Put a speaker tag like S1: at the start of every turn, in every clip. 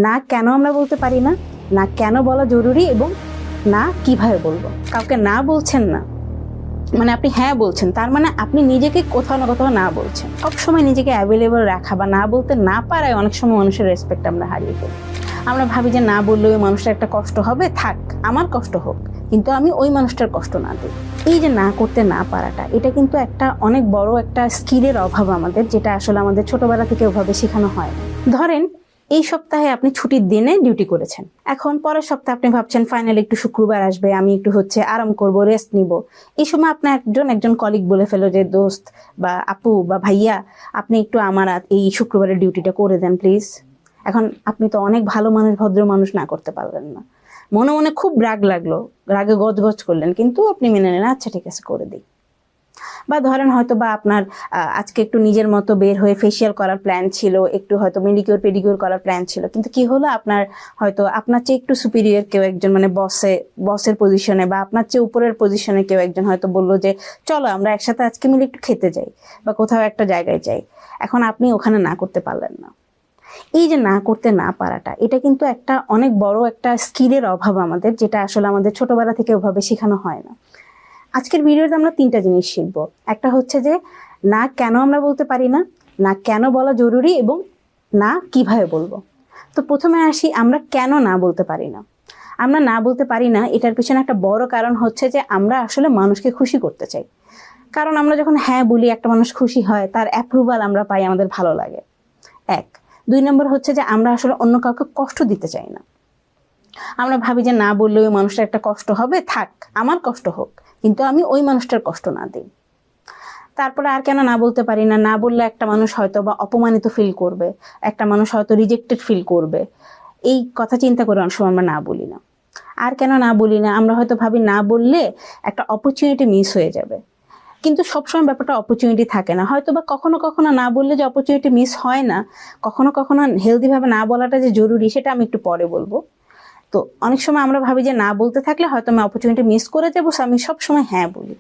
S1: না কেন আমরা বলতে পারি না, না কেন বলা জরুরি এবং না কিভাবে বলবো। কাউকে না বলছেন না মানে আপনি হ্যাঁ বলছেন, তার মানে আপনি নিজেকে কোথাও না কোথাও না বলছেন। সবসময় নিজেকে অ্যাভেলেবল রাখা বা না বলতে না পারায় অনেক সময় মানুষের রেসপেক্ট আমরা হারিয়ে ফেলি। আমরা ভাবি যে না বললে ওই মানুষটার একটা কষ্ট হবে, থাক আমার কষ্ট হোক, কিন্তু আমি ওই মানুষটার কষ্ট না দিই। এই যে না করতে না পারাটা, এটা কিন্তু একটা অনেক বড় একটা স্কিলের অভাব আমাদের, যেটা আসলে আমাদের ছোটবেলা থেকে ওভাবে শেখানো হয়। ধরেন এই সপ্তাহে আপনি ছুটির দিনে ডিউটি করেছেন, এখন পরের সপ্তাহে আপনি ভাবছেন ফাইনালি একটু শুক্রবার আসবে, আমি একটু আরাম করব, রেস্ট নিব। এই সময় আপনার একজন কলিগ বলে ফেলো যে দোস্ত বা আপু বা ভাইয়া, আপনি একটু আমার এই শুক্রবারের ডিউটিটা করে দেন প্লিজ। এখন আপনি তো অনেক ভালো মানুষ, ভদ্র মানুষ, না করতে পারলেন না, মনে মনে খুব রাগ লাগলো, রাগে গজগজ করলেন, কিন্তু আপনি মেনে নিলেন আচ্ছা ঠিক আছে করে দিই। বা ধরেন হয়তো বা আপনার আজকে একটু নিজের মতো বের হয়ে ফেসিয়াল করার প্ল্যান ছিল, একটু হয়তো মেডিকিউর পেডিকিউর করার প্ল্যান ছিল, কিন্তু কি হলো, আপনার হয়তো আপনার চেয়ে একটু সুপিরিয়র কেউ একজন, মানে বসের পজিশনে বা আপনার চেয়ে উপরের পজিশনে কেউ একজন হয়তো বললো যে চলো আমরা একসাথে আজকে মিলে একটু খেতে যাই বা কোথাও একটা জায়গায় যাই। এখন আপনি ওখানে না করতে পারলেন না। এই যে না করতে না পারাটা, এটা কিন্তু একটা অনেক বড় একটা স্কিলের অভাব আমাদের, যেটা আসলে আমাদের ছোটবেলা থেকে ওভাবে শেখানো হয় না। আজকের ভিডিওতে আমরা 3টা জিনিস শিখবো। একটা হচ্ছে যে না কেন আমরা বলতে পারি না, না কেন বলা জরুরি এবং না কিভাবে বলবো। তো প্রথমে আসি, আমরা কেন না বলতে পারি না। আমরা না বলতে পারি না, এটার পিছনে একটা বড় কারণ হচ্ছে যে আমরা আসলে মানুষকে খুশি করতে চাই। কারণ আমরা যখন হ্যাঁ বলি, একটা মানুষ খুশি হয়, তার অ্যাপ্রুভাল আমরা পাই, আমাদের ভালো লাগে। 1 2 নম্বর হচ্ছে যে আমরা আসলে অন্য কাউকে কষ্ট দিতে চাই না। আমরা ভাবি যে না বললে ওই মানুষটার একটা কষ্ট হবে, থাক আমার কষ্ট হোক, কিন্তু আমি ওই মানুষটার কষ্ট না দিই। তারপরে আর কেন না বলতে পারি না, না বললে একটা মানুষ হয়তো বা অপমানিত ফিল করবে, একটা মানুষ হয়তো রিজেক্টেড ফিল করবে, এই কথা চিন্তা করে অনেক সময় আমরা না বলি না। আর কেন না বলি না, আমরা হয়তো ভাবি না বললে একটা অপরচুনিটি মিস হয়ে যাবে, কিন্তু সবসময় ব্যাপারটা অপরচুনিটি থাকে না। হয়তো বা কখনো কখনো না বললে যে অপরচুনিটি মিস হয় না, কখনো কখনো হেলদি ভাবে না বলাটা যে জরুরি, সেটা আমি একটু পরে বলবো। তো অনেক সময় আমরা ভাবি যে না বলতে থাকলে হয়তো আমি অপরচুনিটি মিস করে যাবো, আমি সবসময় হ্যাঁ বলি।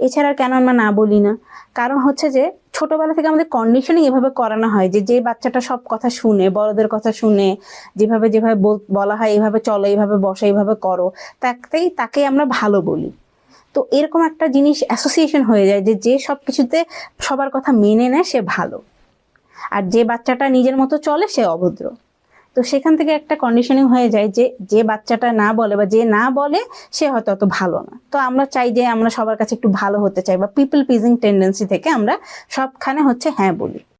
S1: এছাড়া কেন আমরা না বলি না, কারণ হচ্ছে যে ছোটবেলা থেকে আমাদের কন্ডিশনিং এভাবে করানো হয় যে যে বাচ্চাটা সব কথা শুনে, বড়দের কথা শুনে, যেভাবে যেভাবে বলা হয় এইভাবে চলো, এইভাবে বসো, এইভাবে করো, তাকে আমরা ভালো বলি। তো এরকম একটা জিনিস অ্যাসোসিয়েশন হয়ে যায় যে যে সব কিছুতে সবার কথা মেনে নেয় সে ভালো, আর যে বাচ্চাটা নিজের মতো চলে সে অভদ্র। তো সেখান থেকে একটা কন্ডিশনিং হয়ে যায় যে যে বাচ্চাটা না বলে বা যে না বলে সে হয়তো অত ভালো না। তো আমরা চাই যে আমরা সবার কাছে একটু ভালো হতে চাই, বা পিপল প্লিজিং টেন্ডেন্সি থেকে আমরা সবখানে হ্যাঁ বলি।